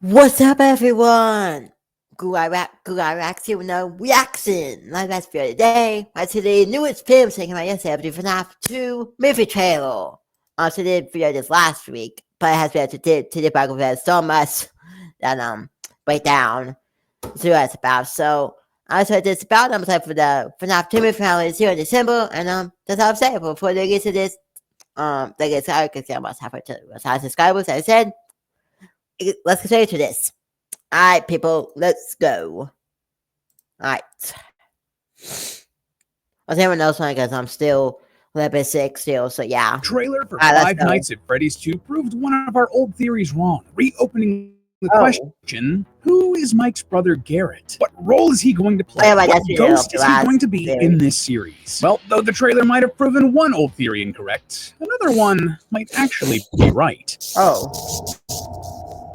What's up, everyone? Gularak here with no reaction. My last video today. I today's newest film taking my yesterday the FNAF 2 movie trailer. I also did video this last week, but it has been to back with it so much that break down see what it's about. So I said this about I'm excited for the FNAF 2 movie finale here in December, and that's all I'm saying. But before they get to this, they get started because I'm about halfway to 1,000 subscribers. As I said, let's continue to this. Alright, people, let's go. Alright. As everyone knows, because I'm still a little bit sick still, so yeah. Trailer for Five Nights at Freddy's 2 proved one of our old theories wrong, reopening the question, who is Mike's brother Garrett? What role is he going to play? What ghost is he going to be in this series? Well, though the trailer might have proven one old theory incorrect, another one might actually be right.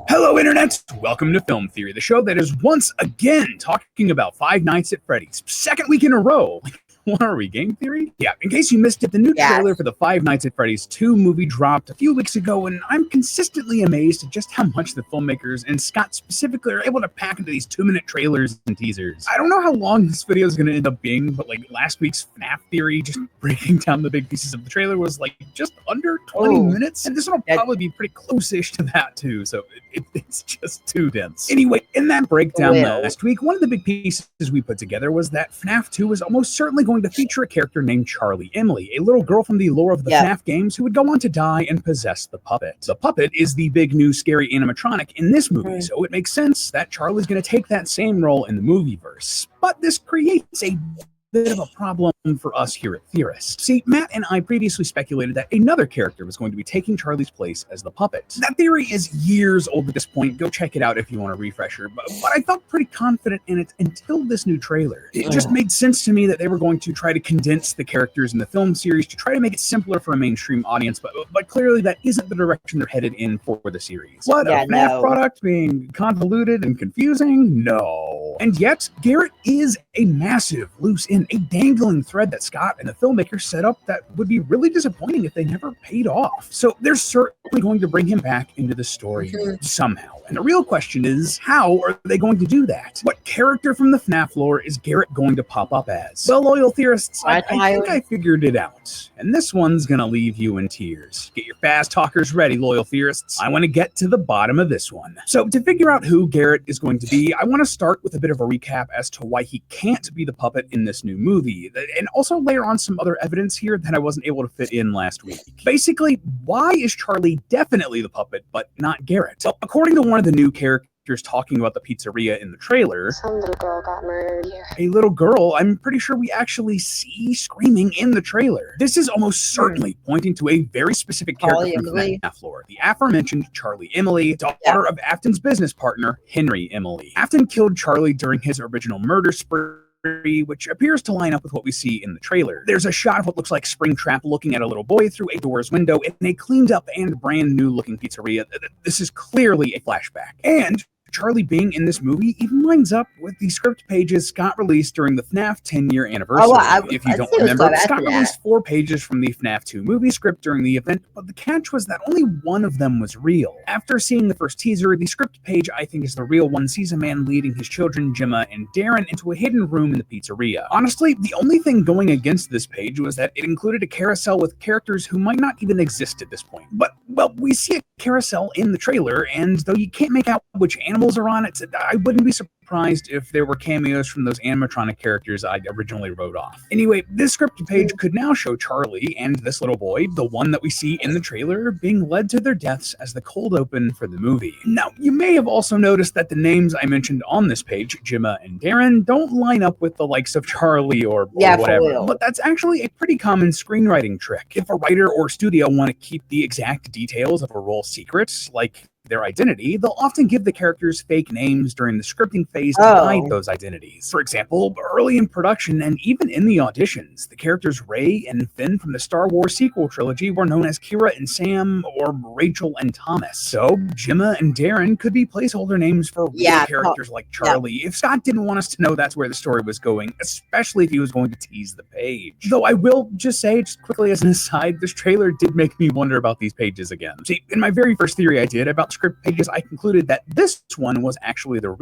Hello, Internet! Welcome to Film Theory, the show that is once again talking about Five Nights at Freddy's. Second week in a row. What are we, Game Theory? Yeah, in case you missed it, the new trailer for the Five Nights at Freddy's 2 movie dropped a few weeks ago, and I'm consistently amazed at just how much the filmmakers, and Scott specifically, are able to pack into these 2-minute trailers and teasers. I don't know how long this video is going to end up being, but like last week's FNAF Theory, just breaking down the big pieces of the trailer, was like just under 20 minutes, and this one will probably be pretty close-ish to that too, so it's just too dense. Anyway, in that breakdown last week, one of the big pieces we put together was that FNAF 2 was almost certainly going to feature a character named Charlie Emily, a little girl from the lore of the FNAF games who would go on to die and possess the puppet. The puppet is the big new scary animatronic in this movie, so it makes sense that Charlie's going to take that same role in the movieverse. But this creates a bit of a problem for us here at Theorist. See, Matt and I previously speculated that another character was going to be taking Charlie's place as the puppet. That theory is years old at this point. Go check it out if you want a refresher, but I felt pretty confident in it until this new trailer. It just made sense to me that they were going to try to condense the characters in the film series to try to make it simpler for a mainstream audience, but clearly that isn't the direction they're headed in for the series. What, a FNAF product being convoluted and confusing? No. And yet, Garrett is a massive loose end, a dangling thread that Scott and the filmmakers set up that would be really disappointing if they never paid off. So they're certainly going to bring him back into the story somehow. And the real question is, how are they going to do that? What character from the FNAF lore is Garrett going to pop up as? Well, loyal theorists, I think I figured it out. And this one's gonna leave you in tears. Get your fast talkers ready, loyal theorists. I want to get to the bottom of this one. So to figure out who Garrett is going to be, I want to start with a bit of a recap as to why he can't be the puppet in this new movie, and also layer on some other evidence here that I wasn't able to fit in last week. Basically, why is Charlie definitely the puppet, but not Garrett? Well, according to one of the new characters talking about the pizzeria in the trailer, some little girl got murdered here. A little girl I'm pretty sure we actually see screaming in the trailer. This is almost certainly pointing to a very specific character from the FNAF lore. The aforementioned Charlie Emily, daughter of Afton's business partner, Henry Emily. Afton killed Charlie during his original murder spree, which appears to line up with what we see in the trailer. There's a shot of what looks like Springtrap looking at a little boy through a door's window in a cleaned up and brand new looking pizzeria. This is clearly a flashback. And Charlie being in this movie even lines up with the script pages Scott released during the FNAF 10-year anniversary. If you don't remember, Scott released 4 pages from the FNAF 2 movie script during the event, but the catch was that only one of them was real. After seeing the first teaser, the script page I think is the real one sees a man leading his children, Gemma and Darren, into a hidden room in the pizzeria. Honestly, the only thing going against this page was that it included a carousel with characters who might not even exist at this point. But, well, we see a carousel in the trailer, and though you can't make out which animals are on it, I wouldn't be surprised if there were cameos from those animatronic characters I originally wrote off. Anyway, this script page could now show Charlie and this little boy, the one that we see in the trailer, being led to their deaths as the cold open for the movie. Now, you may have also noticed that the names I mentioned on this page, Gemma and Darren, don't line up with the likes of Charlie or whatever, but that's actually a pretty common screenwriting trick. If a writer or studio want to keep the exact details of a role secret, like their identity, they'll often give the characters fake names during the scripting phase phase to hide those identities. For example, early in production and even in the auditions, the characters Rey and Finn from the Star Wars sequel trilogy were known as Kira and Sam or Rachel and Thomas. So Gemma and Darren could be placeholder names for real characters like Charlie if Scott didn't want us to know that's where the story was going, especially if he was going to tease the page. Though I will just say, just quickly as an aside, this trailer did make me wonder about these pages again. See, in my very first theory I did about script pages, I concluded that this one was actually the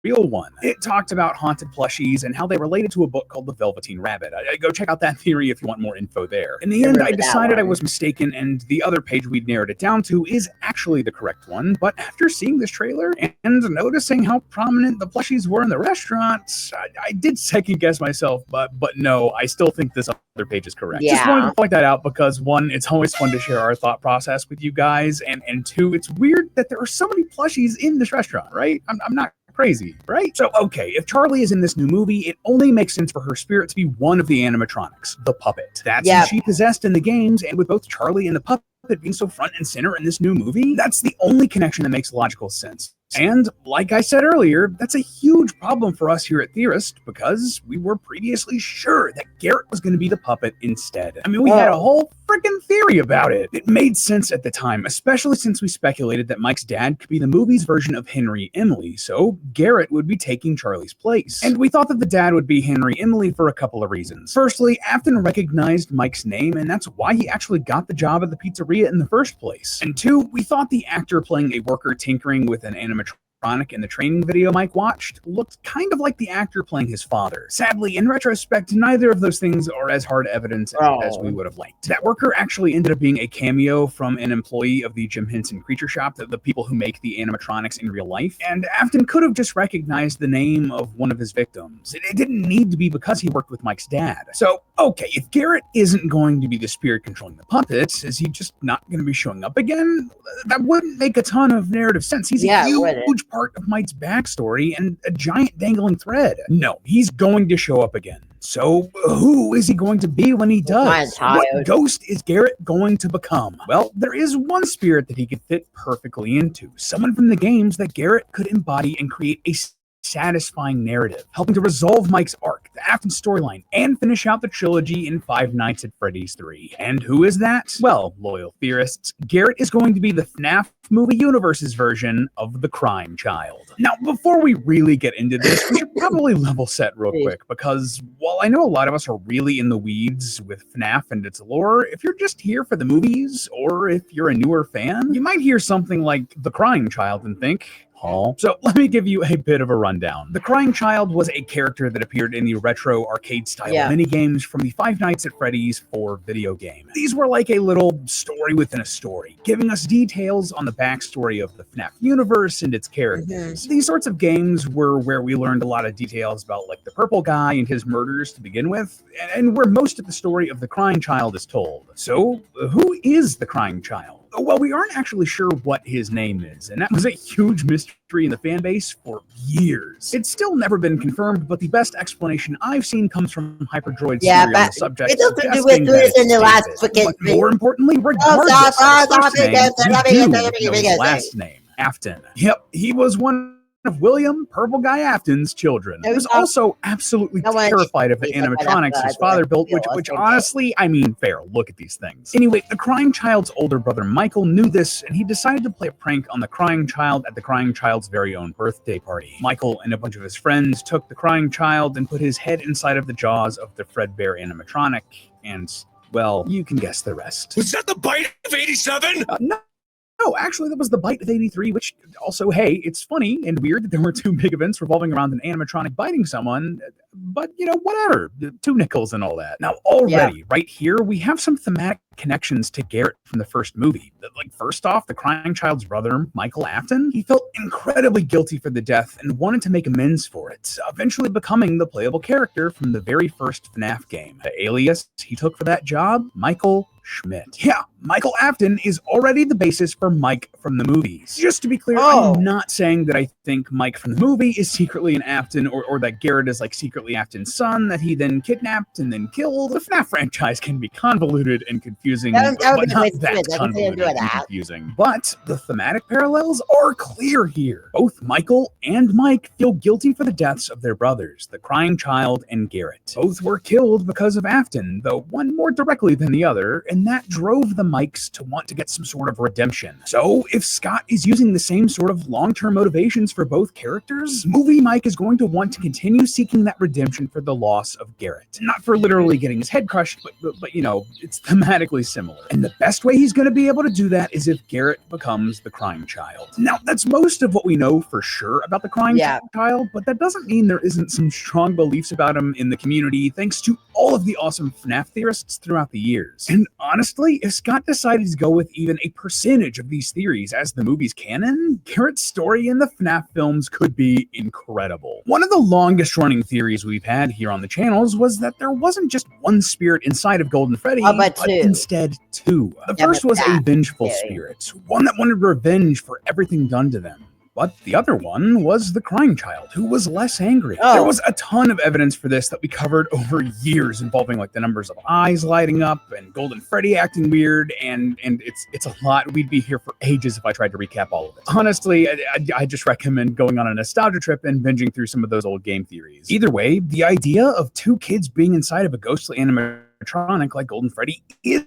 real one. It talked about haunted plushies and how they related to a book called The Velveteen Rabbit. Go check out that theory if you want more info there. In the end, I decided I was mistaken, and the other page we'd narrowed it down to is actually the correct one. But after seeing this trailer and noticing how prominent the plushies were in the restaurant, I did second guess myself, but no, I still think this other page is correct. Just wanted to point that out because, one, it's always fun to share our thought process with you guys, and two, it's weird that there are so many plushies in this restaurant, right? I'm not crazy, right? So, okay, if Charlie is in this new movie, it only makes sense for her spirit to be one of the animatronics, the puppet. That's who she possessed in the games, and with both Charlie and the puppet being so front and center in this new movie, that's the only connection that makes logical sense. And like I said earlier, that's a huge problem for us here at Theorist because we were previously sure that Garrett was going to be the puppet instead. I mean, we had a whole freaking theory about it. It made sense at the time, especially since we speculated that Mike's dad could be the movie's version of Henry Emily, so Garrett would be taking Charlie's place. And we thought that the dad would be Henry Emily for a couple of reasons. Firstly, Afton recognized Mike's name, and that's why he actually got the job at the pizzeria in the first place. And two, we thought the actor playing a worker tinkering with an animatronic in the training video Mike watched looked kind of like the actor playing his father. Sadly, in retrospect, neither of those things are as hard evidence as we would have liked. That worker actually ended up being a cameo from an employee of the Jim Henson Creature Shop, the people who make the animatronics in real life, and Afton could have just recognized the name of one of his victims. It didn't need to be because he worked with Mike's dad. So, okay, if Garrett isn't going to be the spirit controlling the puppets, is he just not going to be showing up again? That wouldn't make a ton of narrative sense. He's a huge part of Mike's backstory and a giant dangling thread. No, he's going to show up again. So who is he going to be when he does? What ghost is Garrett going to become? Well, there is one spirit that he could fit perfectly into. Someone from the games that Garrett could embody and create a satisfying narrative, helping to resolve Mike's arc, the Afton storyline, and finish out the trilogy in Five Nights at Freddy's 3. And who is that? Well, loyal theorists, Garrett is going to be the FNAF movie universe's version of the Crime Child. Now, before we really get into this, we should probably level set real quick, because while I know a lot of us are really in the weeds with FNAF and its lore, if you're just here for the movies, or if you're a newer fan, you might hear something like the Crying Child and think, so let me give you a bit of a rundown. The Crying Child was a character that appeared in the retro arcade-style minigames from the Five Nights at Freddy's 4 video game. These were like a little story within a story, giving us details on the backstory of the FNAF universe and its characters. These sorts of games were where we learned a lot of details about like the purple guy and his murders to begin with, and where most of the story of the Crying Child is told. So, who is the Crying Child? Well, we aren't actually sure what his name is, and that was a huge mystery in the fan base for years. It's still never been confirmed, but the best explanation I've seen comes from Hyperdroid's theory on the subject. It doesn't do with this in the last freaking but more importantly, regardless of his last name, Afton. Yep, he was one of William Purple Guy Afton's children. He was also absolutely terrified of the animatronics his father built, which honestly, I mean, fair. Look at these things. Anyway, the Crying Child's older brother Michael knew this, and he decided to play a prank on the Crying Child at the Crying Child's very own birthday party. Michael and a bunch of his friends took the Crying Child and put his head inside of the jaws of the Fredbear animatronic, and, well, you can guess the rest. Was that the bite of 87? No, actually, that was the bite of 83, which also, hey, it's funny and weird that there were two big events revolving around an animatronic biting someone, but, you know, whatever, 2 nickels and all that. Now, already, right here, we have some thematic connections to Garrett from the first movie. Like, first off, the Crying Child's brother, Michael Afton, he felt incredibly guilty for the death and wanted to make amends for it, eventually becoming the playable character from the very first FNAF game. The alias he took for that job, Michael Schmidt. Yeah, Michael Afton is already the basis for Mike from the movies. Just to be clear, Oh. I'm not saying that I think Mike from the movie is secretly an Afton or that Garrett is like secretly Afton's son that he then kidnapped and then killed. The FNAF franchise can be convoluted and confusing, That would but be not wasted that space. I can see him convoluted doing and that. confusing. But the thematic parallels are clear here. Both Michael and Mike feel guilty for the deaths of their brothers, the crying child and Garrett. Both were killed because of Afton, though one more directly than the other, and that drove the Mikes to want to get some sort of redemption. So if Scott is using the same sort of long-term motivations for both characters, movie Mike is going to want to continue seeking that redemption for the loss of Garrett. Not for literally getting his head crushed, but you know, it's thematically similar. And the best way he's going to be able to do that is if Garrett becomes the crying child. Now, that's most of what we know for sure about the crying child, but that doesn't mean there isn't some strong beliefs about him in the community, thanks to all of the awesome FNAF theorists throughout the years. And honestly, if Scott decided to go with even a percentage of these theories as the movie's canon, Garrett's story in the FNAF films could be incredible. One of the longest running theories we've had here on the channels was that there wasn't just one spirit inside of Golden Freddy, but instead two. The first was a vengeful spirit, one that wanted revenge for everything done to them. But the other one was the crying child, who was less angry. There was a ton of evidence for this that we covered over years, involving like the numbers of eyes lighting up and Golden Freddy acting weird, and it's a lot. We'd be here for ages if I tried to recap all of it. Honestly, I just recommend going on a nostalgia trip and binging through some of those old game theories. Either way, the idea of two kids being inside of a ghostly animatronic like Golden Freddy is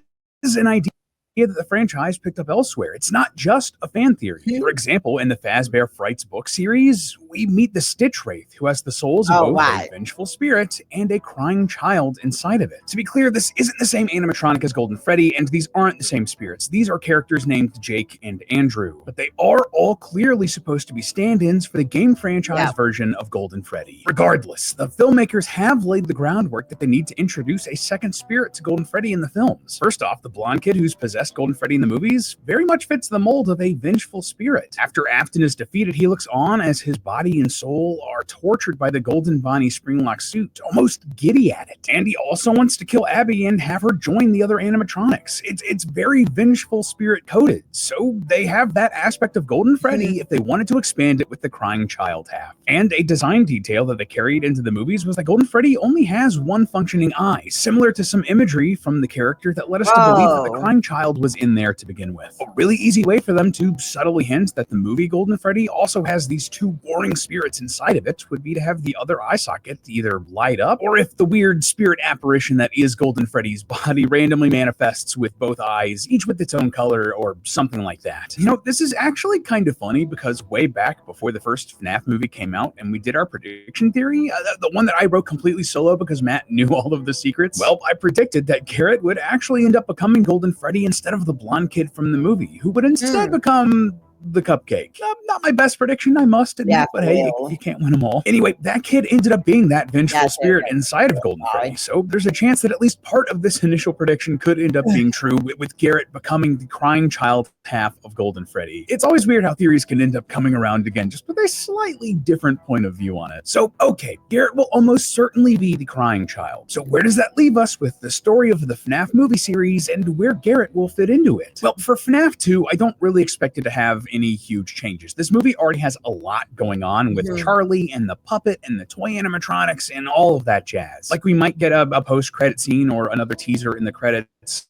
an idea that the franchise picked up elsewhere. It's not just a fan theory. For example, in the Fazbear Frights book series, we meet the Stitch Wraith, who has the souls of both a vengeful spirit and a crying child inside of it. To be clear, this isn't the same animatronic as Golden Freddy, and these aren't the same spirits. These are characters named Jake and Andrew, but they are all clearly supposed to be stand-ins for the game franchise version of Golden Freddy. Regardless, the filmmakers have laid the groundwork that they need to introduce a second spirit to Golden Freddy in the films. First off, the blonde kid who's possessed Golden Freddy in the movies very much fits the mold of a vengeful spirit. After Afton is defeated, he looks on as his body and soul are tortured by the Golden Bonnie Springlock suit, almost giddy at it. And he also wants to kill Abby and have her join the other animatronics. It's very vengeful spirit coded, so they have that aspect of Golden Freddy if they wanted to expand it with the crying child half. And a design detail that they carried into the movies was that Golden Freddy only has one functioning eye, similar to some imagery from the character that led us to believe that the crying child was in there to begin with. A really easy way for them to subtly hint that the movie Golden Freddy also has these two warring spirits inside of it would be to have the other eye socket either light up, or if the weird spirit apparition that is Golden Freddy's body randomly manifests with both eyes, each with its own color or something like that. You know, this is actually kind of funny because way back before the first FNAF movie came out and we did our prediction theory, the one that I wrote completely solo because Matt knew all of the secrets, well, I predicted that Garrett would actually end up becoming Golden Freddy instead of the blonde kid from the movie, who would instead become the cupcake. Not my best prediction, I must admit, but hey, you can't win them all. Anyway, that kid ended up being that vengeful spirit inside of Golden Freddy, so there's a chance that at least part of this initial prediction could end up being true, with Garrett becoming the crying child half of Golden Freddy. It's always weird how theories can end up coming around again, just with a slightly different point of view on it. So, okay, Garrett will almost certainly be the crying child. So where does that leave us with the story of the FNAF movie series and where Garrett will fit into it? Well, for FNAF 2, I don't really expect it to have any huge changes. This movie already has a lot going on with Charlie and the puppet and the toy animatronics and all of that jazz. Like we might get a post-credit scene or another teaser in the credits,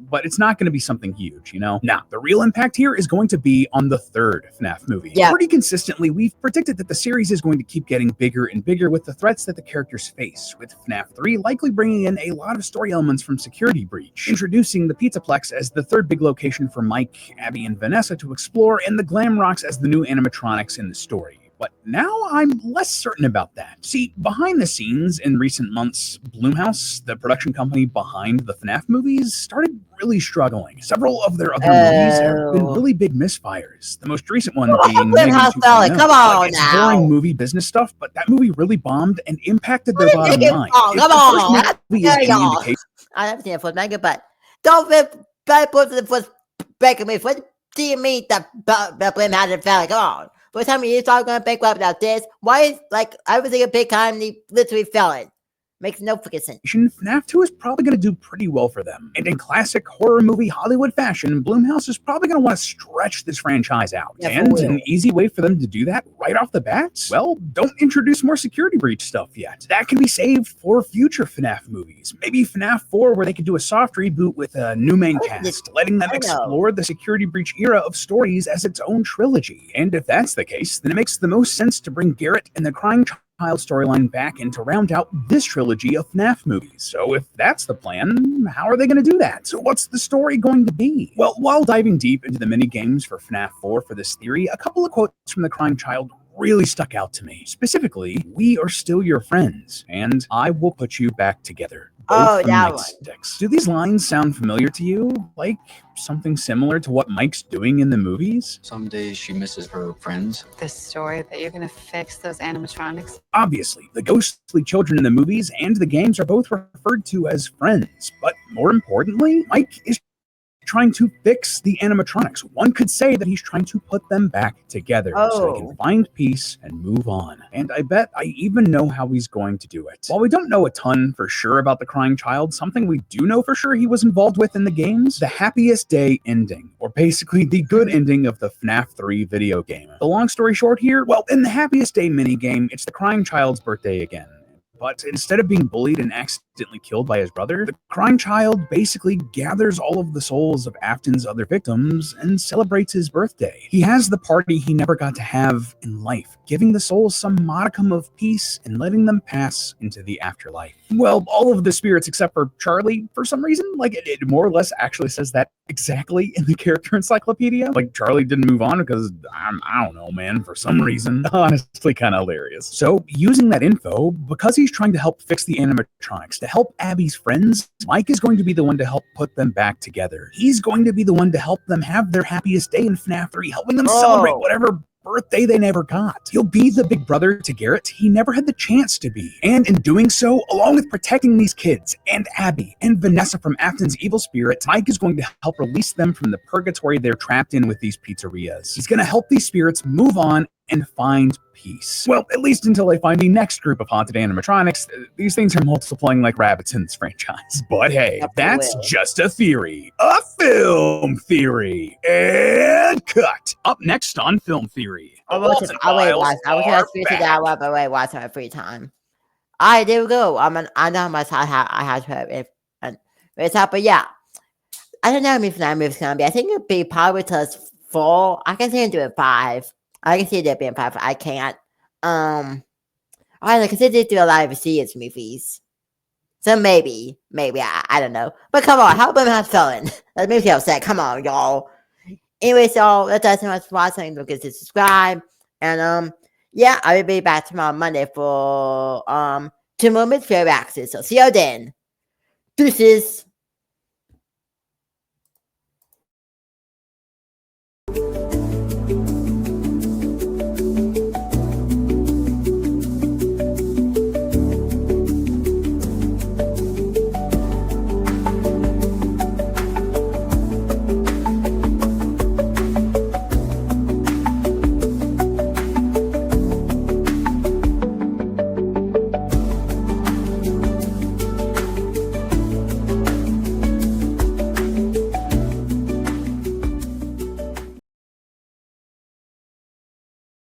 but it's not going to be something huge, you know? Now, the real impact here is going to be on the third FNAF movie. Pretty consistently, we've predicted that the series is going to keep getting bigger and bigger with the threats that the characters face, with FNAF 3 likely bringing in a lot of story elements from Security Breach, introducing the Pizzaplex as the third big location for Mike, Abby, and Vanessa to explore, and the Glam Rocks as the new animatronics in the story. But now I'm less certain about that. See, behind the scenes in recent months, Blumhouse, the production company behind the FNAF movies, started really struggling. Several of their other movies have been really big misfires. The most recent one being Blumhouse fella, come on it's now. boring movie business stuff, but that movie really bombed and impacted their bottom line. Come on. I haven't seen it for manga, but don't put breaking me. What do you mean that Blumhouse fella? Come on. By the time you start going bankrupt about this, why is like I was thinking big time he literally fell it. Makes no freaking sense. FNAF 2 is probably going to do pretty well for them. And in classic horror movie Hollywood fashion, Blumhouse is probably going to want to stretch this franchise out. Yeah, and an easy way for them to do that right off the bat? Well, don't introduce more security breach stuff yet. That can be saved for future FNAF movies. Maybe FNAF 4 where they could do a soft reboot with a new main cast, letting them explore the security breach era of stories as its own trilogy. And if that's the case, then it makes the most sense to bring Garrett and the Crying Child storyline back and to round out this trilogy of FNAF movies. So if that's the plan, how are they going to do that? So what's the story going to be? Well, while diving deep into the mini games for FNAF 4 for this theory, a couple of quotes from the Crying Child really stuck out to me. Specifically, "We are still your friends, and I will put you back together." Oh, that one. Do these lines sound familiar to you? Like something similar to what Mike's doing in the movies? Some days she misses her friends. The story that you're going to fix those animatronics. Obviously, the ghostly children in the movies and the games are both referred to as friends. But more importantly, Mike is trying to fix the animatronics. One could say that he's trying to put them back together so they can find peace and move on. And I bet I even know how he's going to do it. While we don't know a ton for sure about the Crying Child, something we do know for sure he was involved with in the games, the Happiest Day ending, or basically the good ending of the FNAF 3 video game. The long story short here, well, in the Happiest Day minigame, it's the Crying Child's birthday again. But instead of being bullied and accidentally killed by his brother, the Crying Child basically gathers all of the souls of Afton's other victims and celebrates his birthday. He has the party he never got to have in life, giving the souls some modicum of peace and letting them pass into the afterlife. Well, all of the spirits except for Charlie, for some reason, like it more or less actually says that exactly in the character encyclopedia. Like Charlie didn't move on because, I don't know, man, for some reason. Honestly, kind of hilarious. So using that info, because he's trying to help fix the animatronics, to help Abby's friends, Mike is going to be the one to help put them back together. He's going to be the one to help them have their happiest day in FNAF 3, helping them celebrate whatever birthday they never got. He'll be the big brother to Garrett he never had the chance to be. And in doing so, along with protecting these kids and Abby and Vanessa from Afton's evil spirit, Mike is going to help release them from the purgatory they're trapped in with these pizzerias. He's going to help these spirits move on and find peace. Well, at least until they find the next group of haunted animatronics. These things are multiplying like rabbits in this franchise. But hey, that's just a theory. A film theory. And cut. Up next on Film Theory. I was going to speak to that one, but watch my free time. Alright, there we go. I know how much I had to have it. But yeah. I don't know how many FNAF movies gonna be. I think it'd be probably till it's 4. I can see him doing 5. I can see there being 5. I can't. I don't know, because they did do a lot of serious movies. So maybe, I don't know. But come on, how about Blumhouse feeling? That makes me upset. Come on, y'all. Anyway, so that's all so much for watching. Don't forget to subscribe. And yeah, I will be back tomorrow Monday for 2 more Mystery Reactions. So see you then. Deuces.